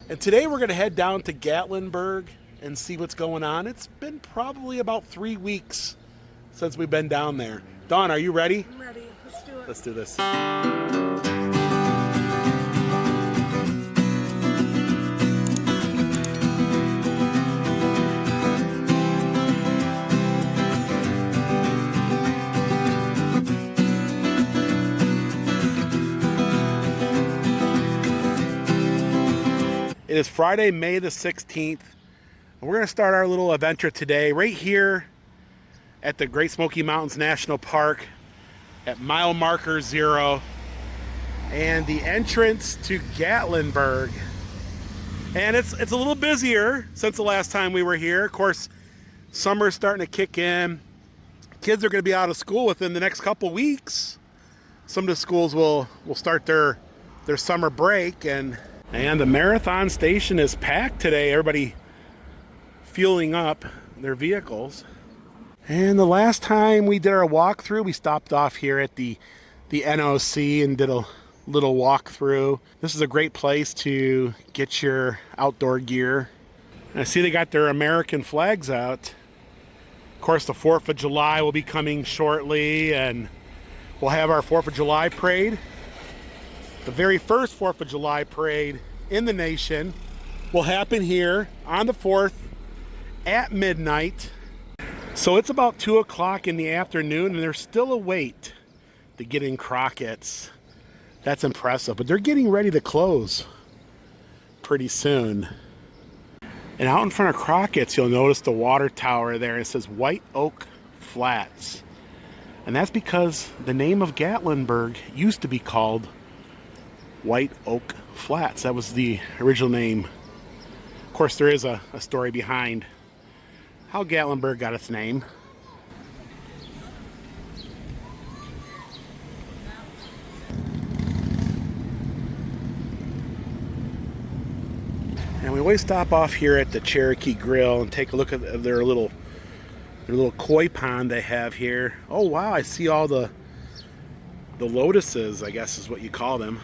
And today we're going to head down to Gatlinburg and see what's going on. It's been probably about 3 weeks since we've been down there. Dawn, are you ready? I'm ready. Let's do it. Let's do this. It is Friday, May the 16th. And we're going to start our little adventure today right here at the Great Smoky Mountains National Park at mile marker 0 and the entrance to Gatlinburg. And it's a little busier since the last time we were here. Of course, summer's starting to kick in. Kids are going to be out of school within the next couple weeks. Some of the schools will start their summer break, and the marathon station is packed today. Everybody fueling up their vehicles. And the last time we did our walkthrough, we stopped off here at the NOC and did a little walkthrough. This is a great place to get your outdoor gear. And I see they got their American flags out. Of course, the 4th of July will be coming shortly, and we'll have our 4th of July parade. The very first 4th of July parade in the nation will happen here on the 4th at midnight. So it's about 2 o'clock in the afternoon, and there's still a wait to get in Crockett's. That's impressive, but they're getting ready to close pretty soon. And out in front of Crockett's, you'll notice the water tower there. It says White Oak Flats. And that's because the name of Gatlinburg used to be called White Oak Flats. That was the original name. Of course, there is a story behind how Gatlinburg got its name. And we always stop off here at the Cherokee Grill and take a look at their little koi pond they have here. Oh wow, I see all the lotuses, I guess is what you call them.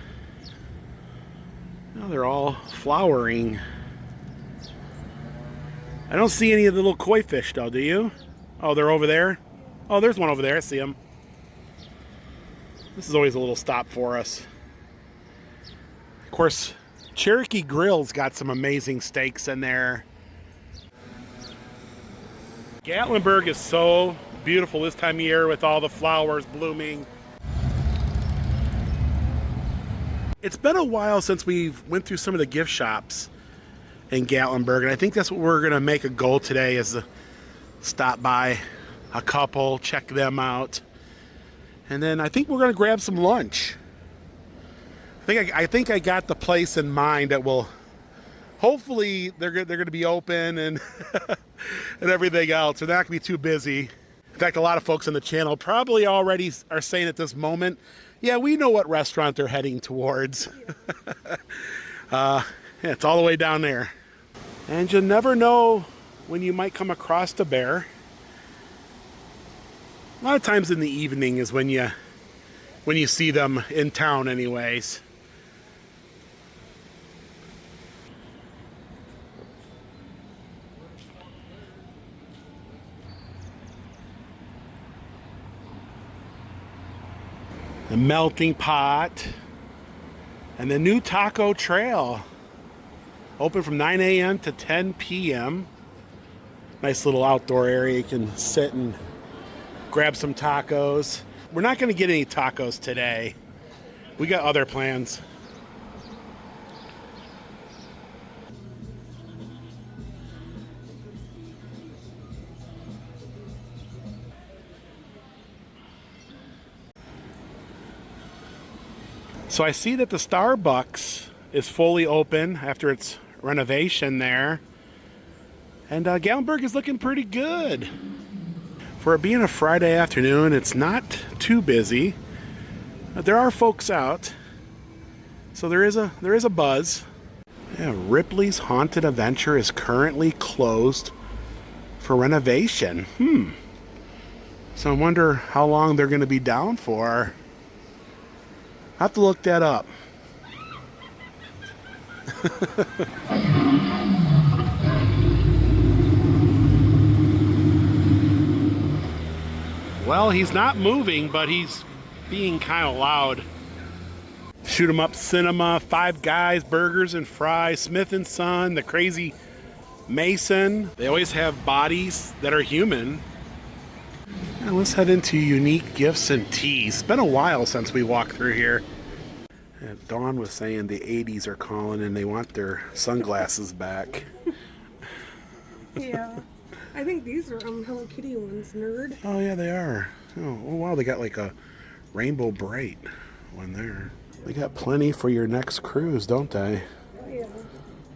Now they're all flowering. I don't see any of the little koi fish though, do you? Oh, they're over there? Oh, there's one over there, I see them. This is always a little stop for us. Of course, Cherokee Grill's got some amazing steaks in there. Gatlinburg is so beautiful this time of year with all the flowers blooming. It's been a while since we've went through some of the gift shops in Gatlinburg, and I think that's what we're going to make a goal today, is to stop by a couple, check them out, and then I think we're going to grab some lunch. I think I got the place in mind that will, hopefully they're going to be open and and everything else. They're not going to be too busy. In fact, a lot of folks on the channel probably already are saying at this moment, yeah, we know what restaurant they're heading towards. Yeah, it's all the way down there. And you never know when you might come across a bear. A lot of times in the evening is when you see them in town anyways. The melting pot and the new taco trail, open from 9 a.m. to 10 p.m. Nice little outdoor area. You can sit and grab some tacos. We're not going to get any tacos today. We got other plans. So I see that the Starbucks is fully open after its renovation there. And Gatlinburg is looking pretty good. For it being a Friday afternoon, it's not too busy. There are folks out. So there is a buzz. Yeah, Ripley's Haunted Adventure is currently closed for renovation. So I wonder how long they're going to be down for. I have to look that up. Well, he's not moving, but he's being kind of loud. Shoot 'em Up Cinema, Five Guys, Burgers and Fries, Smith and Son, the Crazy Mason. They always have bodies that are human. Now let's head into Unique Gifts and Teas. It's been a while since we walked through here. And Dawn was saying the 80s are calling and they want their sunglasses back. Yeah. I think these are Hello Kitty ones, nerd. Oh yeah, they are. Oh wow, they got like a Rainbow Bright one there. They got plenty for your next cruise, don't they? Yeah.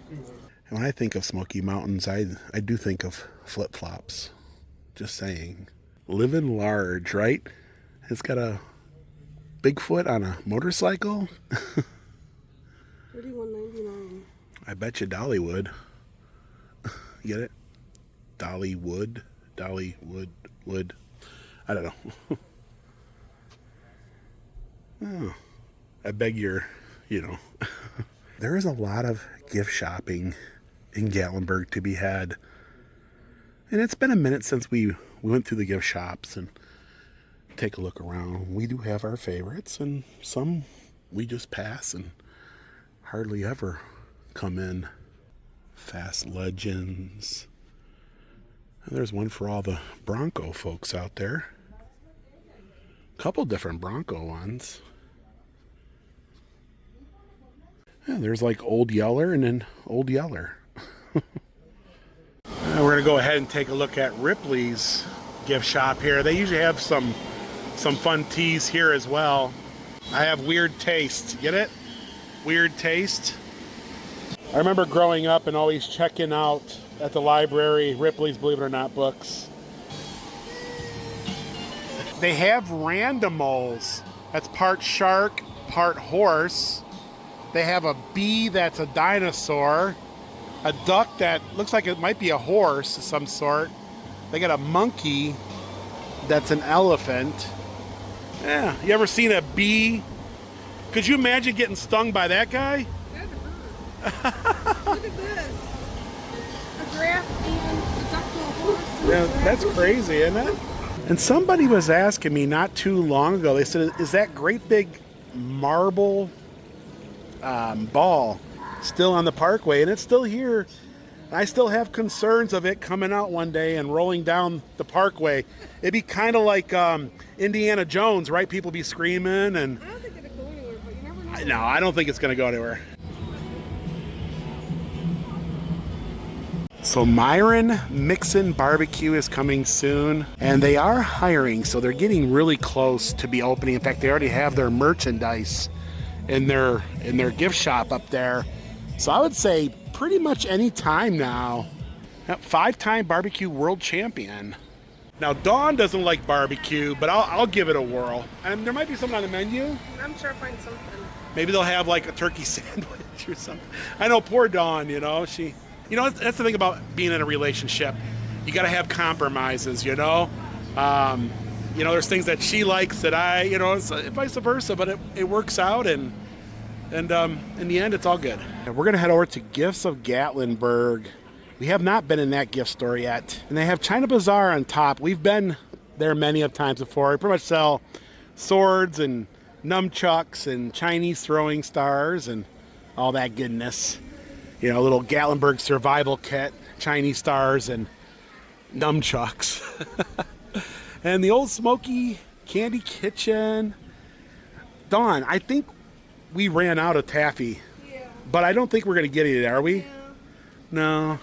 And when I think of Smoky Mountains, I do think of flip-flops. Just saying. Living large, right? It's got a Bigfoot on a motorcycle. $31.99. I bet you Dolly would. Get it? Dollywood. Wood. I don't know. Oh, I beg your, There is a lot of gift shopping in Gatlinburg to be had. And it's been a minute since we went through the gift shops and take a look around. We do have our favorites, and some we just pass and hardly ever come in. Fast Legends. And there's one for all the Bronco folks out there. A couple different Bronco ones. Yeah, there's like Old Yeller and then Old Yeller. We're going to go ahead and take a look at Ripley's gift shop here. They usually have some fun teas here as well. I have Weird Taste. Get it? Weird Taste. I remember growing up and always checking out at the library Ripley's Believe It or Not books. They have randomals. That's part shark, part horse. They have a bee that's a dinosaur. A duck that looks like it might be a horse of some sort. They got a monkey that's an elephant. Yeah, you ever seen a bee? Could you imagine getting stung by that guy? Look at this. A giraffe and a duck to a horse. Yeah, that's crazy, isn't it? And somebody was asking me not too long ago, they said, is that great big marble ball still on the Parkway? And it's still here. I still have concerns of it coming out one day and rolling down the Parkway. It'd be kind of like Indiana Jones, right? People be screaming and... I don't think it'll go anywhere, but you never know. No, I don't think it's going to go anywhere. So Myron Mixin Barbecue is coming soon, and they are hiring, so they're getting really close to be opening. In fact, they already have their merchandise in their gift shop up there. So I would say pretty much any time now. Yep, 5-time barbecue world champion. Now Dawn doesn't like barbecue, but I'll give it a whirl. And there might be something on the menu. I'm sure I'll find something. Maybe they'll have like a turkey sandwich or something. I know poor Dawn, that's the thing about being in a relationship. You got to have compromises, There's things that she likes that it's vice versa, but it works out, and in the end, it's all good. We're going to head over to Gifts of Gatlinburg. We have not been in that gift store yet. And they have China Bazaar on top. We've been there many of times before. They pretty much sell swords and nunchucks and Chinese throwing stars and all that goodness. A little Gatlinburg survival kit, Chinese stars, and nunchucks. And the Old Smoky Candy Kitchen. Dawn, I think we ran out of taffy. Yeah. But I don't think we're going to get it, are we? Yeah. No.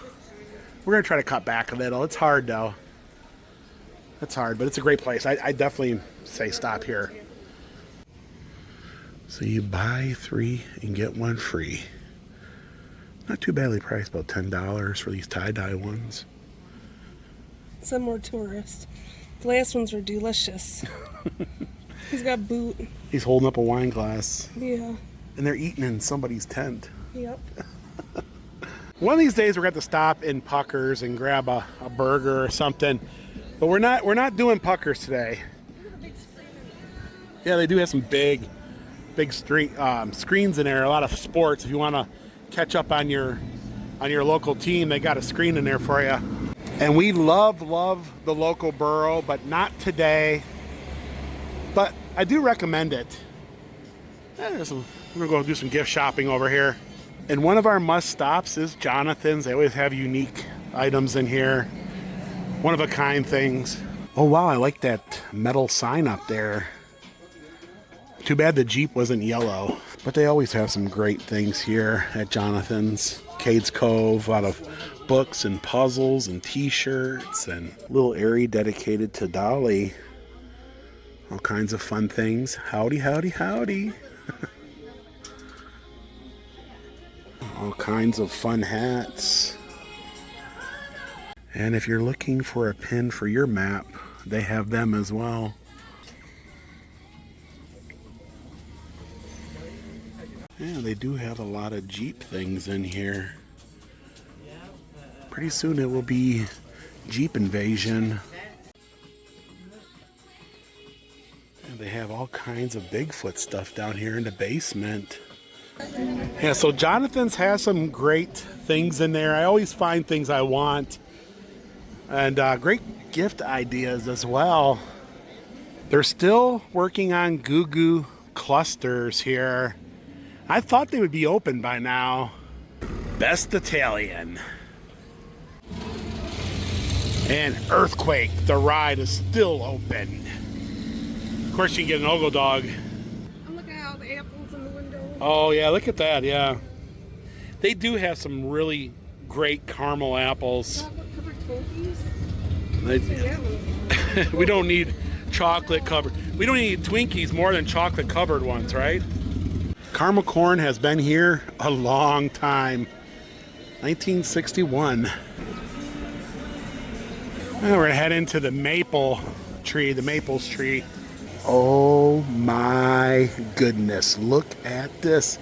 We're going to try to cut back a little. It's hard, though. It's hard, but it's a great place. I definitely say stop here. So you buy 3 and get 1 free. Not too badly priced, about $10 for these tie-dye ones. Some more tourists. The last ones were delicious. He's got boot. He's holding up a wine glass. Yeah. And they're eating in somebody's tent. Yep. One of these days we're going to stop in Puckers and grab a burger or something. But we're not doing Puckers today. Yeah, they do have some big screens in there. A lot of sports. If you want to catch up on your local team, they got a screen in there for you. And we love the local borough, but not today. But I do recommend it. We're gonna go do some gift shopping over here. And one of our must stops is Jonathan's. They always have unique items in here. One of a kind things. Oh wow, I like that metal sign up there. Too bad the Jeep wasn't yellow. But they always have some great things here at Jonathan's. Cade's Cove, a lot of books and puzzles and t-shirts and a little area dedicated to Dolly. All kinds of fun things. Howdy, howdy, howdy. All kinds of fun hats. And if you're looking for a pin for your map, they have them as well. Yeah, they do have a lot of Jeep things in here. Pretty soon it will be Jeep invasion. And they have all kinds of Bigfoot stuff down here in the basement. Yeah, so Jonathan's has some great things in there. I always find things I want. And great gift ideas as well. They're still working on Goo Goo clusters here. I thought they would be open by now. Best Italian. And Earthquake, the ride is still open. Of course, you can get an Ogle Dog. I'm looking at all the apples in the window. Oh, yeah, look at that, yeah. They do have some really great caramel apples. Chocolate-covered Twinkies? We don't need chocolate covered. We don't need Twinkies more than chocolate covered ones, right? Caramel corn has been here a long time. 1961. Now we're gonna head into the maple tree, the Maples tree. Oh my goodness, look at this.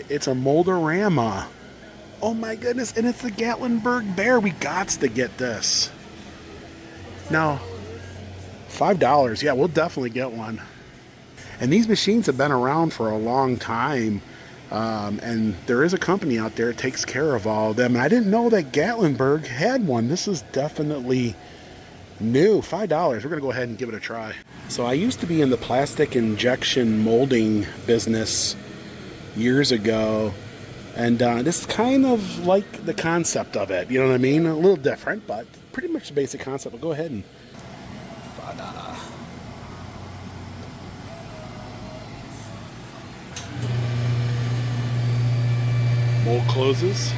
It's a Moldorama. Oh my goodness, and it's the Gatlinburg bear. We gots to get this. Now, $5, yeah, we'll definitely get one. And these machines have been around for a long time. And there is a company out there that takes care of all of them. And I didn't know that Gatlinburg had one. This is definitely new. $5. We're going to go ahead and give it a try. So I used to be in the plastic injection molding business years ago. And this is kind of like the concept of it. You know what I mean? A little different, but pretty much the basic concept. But go ahead and... Mold closes.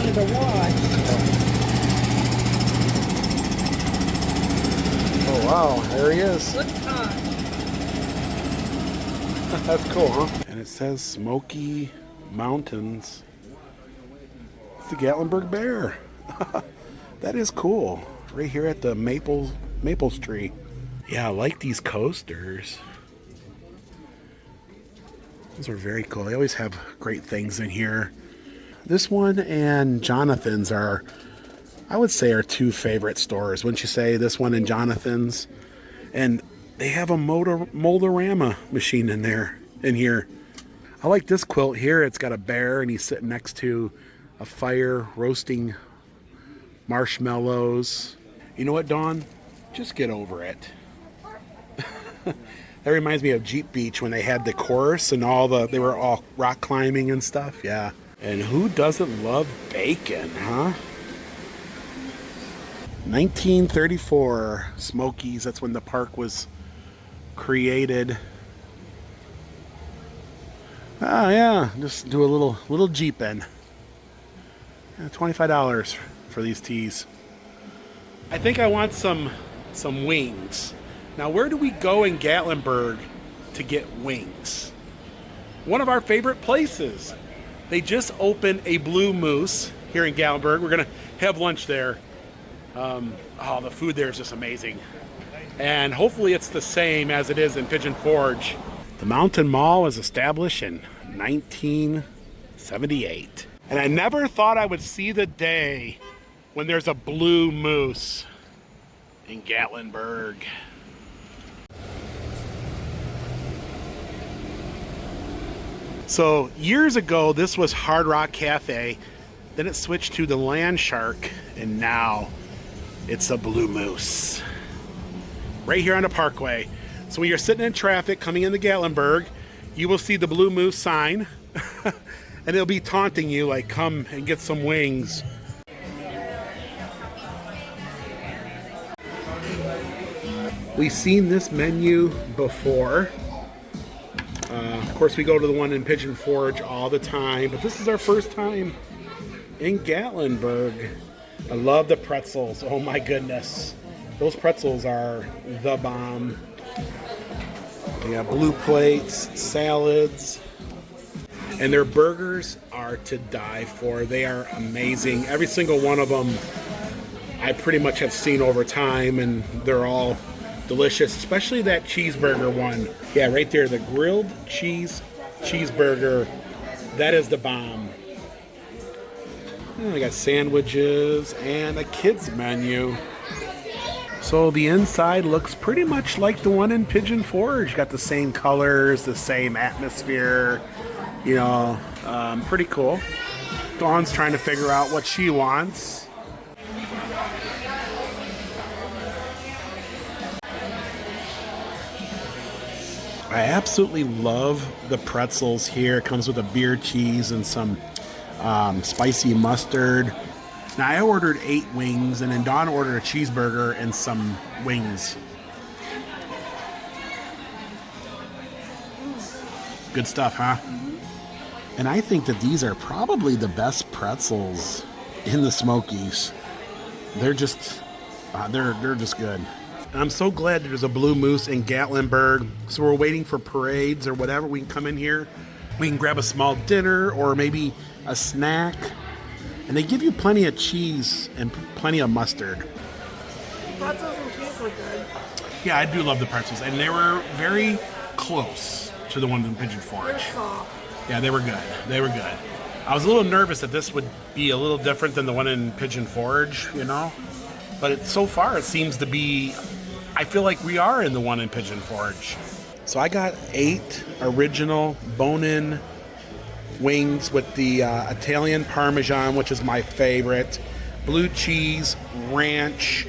To watch. Oh wow, there he is. Looks hot. That's cool, huh? And it says Smoky Mountains. It's the Gatlinburg bear. That is cool. Right here at the Maples tree. Yeah, I like these coasters. Those are very cool. They always have great things in here. This one and Jonathan's are, I would say, our two favorite stores. Wouldn't you say? This one and Jonathan's. And they have a Moldorama machine in here. I like this quilt here. It's got a bear and he's sitting next to a fire roasting marshmallows. You know what, Dawn? Just get over it. That reminds me of Jeep Beach when they had the course and they were all rock climbing and stuff. Yeah. And who doesn't love bacon, huh? 1934 Smokies. That's when the park was created. Ah, yeah. Just do a little Jeep in. Yeah, $25 for these tees. I think I want some wings. Now, where do we go in Gatlinburg to get wings? one of our favorite places. They just opened a Blue Moose here in Gatlinburg. We're gonna have lunch there. Oh, the food there is just amazing. And hopefully it's the same as it is in Pigeon Forge. The Mountain Mall was established in 1978. And I never thought I would see the day when there's a Blue Moose in Gatlinburg. So years ago, this was Hard Rock Cafe. Then it switched to the Land Shark, and now it's a Blue Moose. Right here on the Parkway. So when you're sitting in traffic coming into Gatlinburg, you will see the Blue Moose sign, and it'll be taunting you like, come and get some wings. We've seen this menu before. Of course, we go to the one in Pigeon Forge all the time, but this is our first time in Gatlinburg. I love the pretzels. Oh my goodness. Those pretzels are the bomb. They got blue plates, salads, and their burgers are to die for. They are amazing. Every single one of them I pretty much have seen over time, and they're all delicious, especially that cheeseburger one. Yeah, right there, the grilled cheeseburger. That is the bomb. I got sandwiches and a kids menu. So the inside looks pretty much like the one in Pigeon Forge. Got the same colors, the same atmosphere, you know, pretty cool. Dawn's trying to figure out what she wants. I absolutely love the pretzels here. It comes with a beer cheese and some spicy mustard. Now I ordered 8 wings, and then Dawn ordered a cheeseburger and some wings. Good stuff, huh? Mm-hmm. And I think that these are probably the best pretzels in the Smokies. They're just, they're just good. And I'm so glad that there's a Blue Moose in Gatlinburg. So we're waiting for parades or whatever. We can come in here. We can grab a small dinner or maybe a snack. And they give you plenty of cheese and plenty of mustard. Pretzels and cheese were good. Yeah, I do love the pretzels. And they were very close to the one in Pigeon Forge. They're soft. Yeah, they were good. They were good. I was a little nervous that this would be a little different than the one in Pigeon Forge, you know? But so far it seems to be, I feel like we are in the one in Pigeon Forge. So I got 8 original bone-in wings with the Italian Parmesan, which is my favorite, blue cheese, ranch.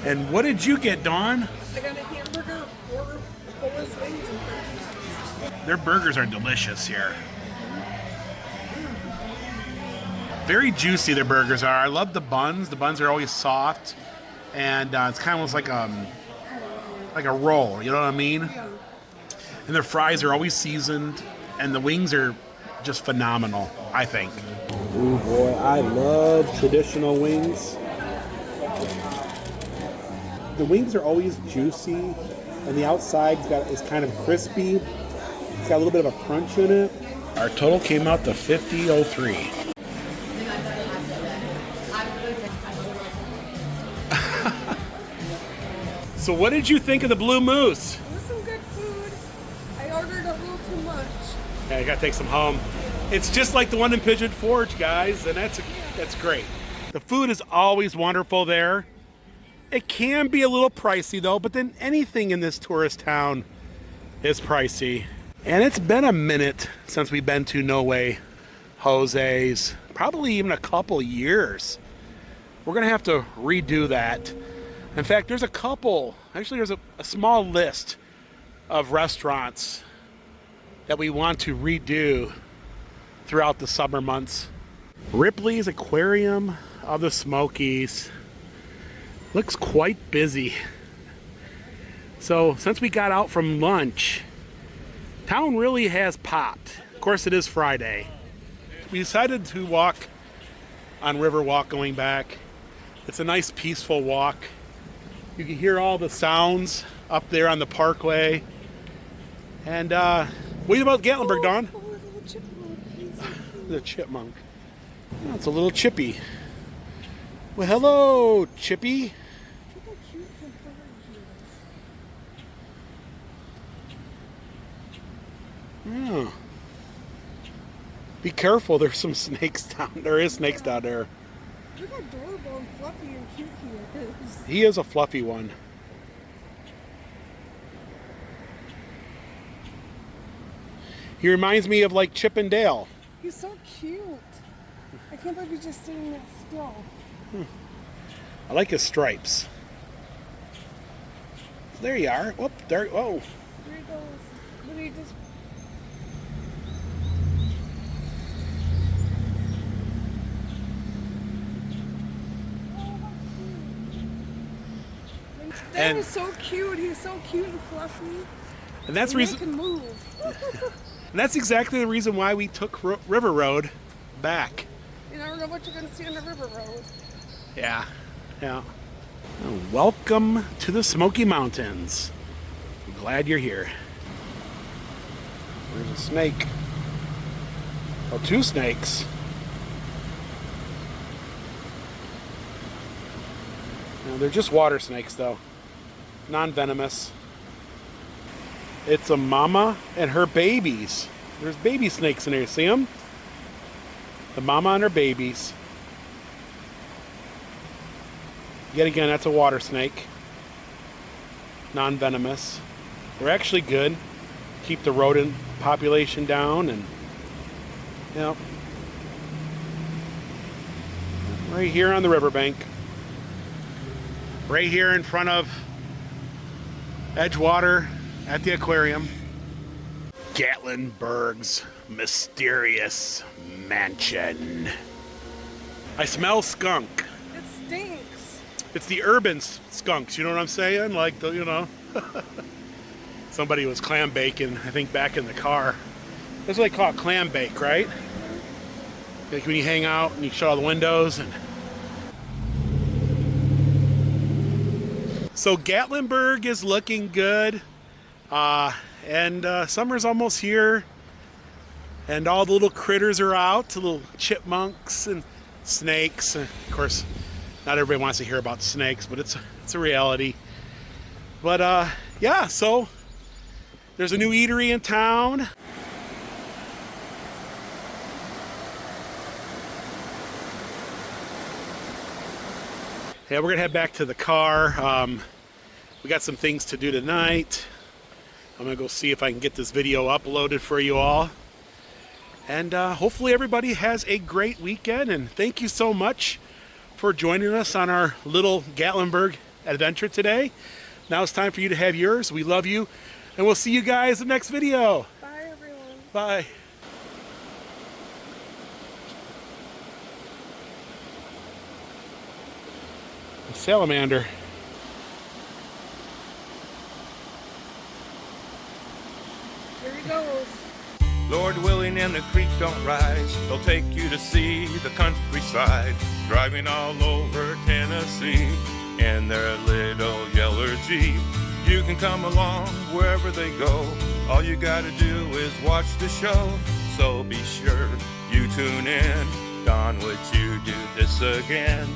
And what did you get, Dawn? I got a hamburger, 4 boneless wings, and 13. Their burgers are delicious here. Very juicy their burgers are. I love the buns. The buns are always soft, and it's kind of almost like a roll. You know what I mean? Yeah. And their fries are always seasoned, and the wings are just phenomenal, I think. Ooh boy, I love traditional wings. The wings are always juicy, and the outside is kind of crispy. It's got a little bit of a crunch in it. Our total came out to $50.03. So what did you think of the Blue Moose? It was some good food. I ordered a little too much. Yeah, I gotta take some home. It's just like the one in Pigeon Forge, guys, and that's great. The food is always wonderful there. It can be a little pricey though, but then anything in this tourist town is pricey. And it's been a minute since we've been to No Way Jose's, probably even a couple years. We're gonna have to redo that. In fact, there's a couple, actually there's a small list of restaurants that we want to redo throughout the summer months. Ripley's Aquarium of the Smokies looks quite busy. So since we got out from lunch, town really has popped. Of course, it is Friday. We decided to walk on Riverwalk going back. It's a nice peaceful walk. You can hear all the sounds up there on the Parkway. And what about Gatlinburg, Dawn? Oh, The chipmunk. Oh, it's a little chippy. Well, hello, Chippy. Look how cute and furry he is. Oh. Be careful, there's some snakes down there. There is snakes down there. Look how adorable and fluffy and cute he is. He is a fluffy one. He reminds me of like Chip and Dale. He's so cute. I can't believe he's just sitting that still. I like his stripes. There you are. Whoop, there. Oh. There he goes. Look, he just. That And- was so cute. He's so cute and fluffy. And that's And reason. he can move. And that's exactly the reason why we took River Road back. You never know what you're going to see on the river road. Yeah, yeah. Well, welcome to the Smoky Mountains. I'm glad you're here. There's a snake. Oh, two snakes. No, they're just water snakes, though. Non-venomous. It's a mama and her babies. There's baby snakes in there. See them? The mama and her babies. Yet again, that's a water snake. Non-venomous. They're actually good. Keep the rodent population down and, you know, right here on the riverbank. Right here in front of Edgewater at the aquarium. Gatlinburg's mysterious mansion. I smell skunk. It stinks. It's the urban skunks, you know what I'm saying? Like, the, you know. Somebody was clam baking, I think, back in the car. That's what they call it, clam bake, right? Like when you hang out and you shut all the windows. And so Gatlinburg is looking good. And summer's almost here. And all the little critters are out, the little chipmunks and snakes. And of course, not everybody wants to hear about snakes, but it's a reality. But yeah, so there's a new eatery in town. Yeah, we're gonna head back to the car. We got some things to do tonight. I'm gonna go see if I can get this video uploaded for you all. And hopefully everybody has a great weekend. And thank you so much for joining us on our little Gatlinburg adventure today. Now it's time for you to have yours. We love you. And we'll see you guys in the next video. Bye, everyone. Bye. Salamander. Here he goes. Lord willing and the creek don't rise, they'll take you to see the countryside, driving all over Tennessee in their little yeller Jeep. You can come along wherever they go, all you gotta do is watch the show, so be sure you tune in. Don, would you do this again?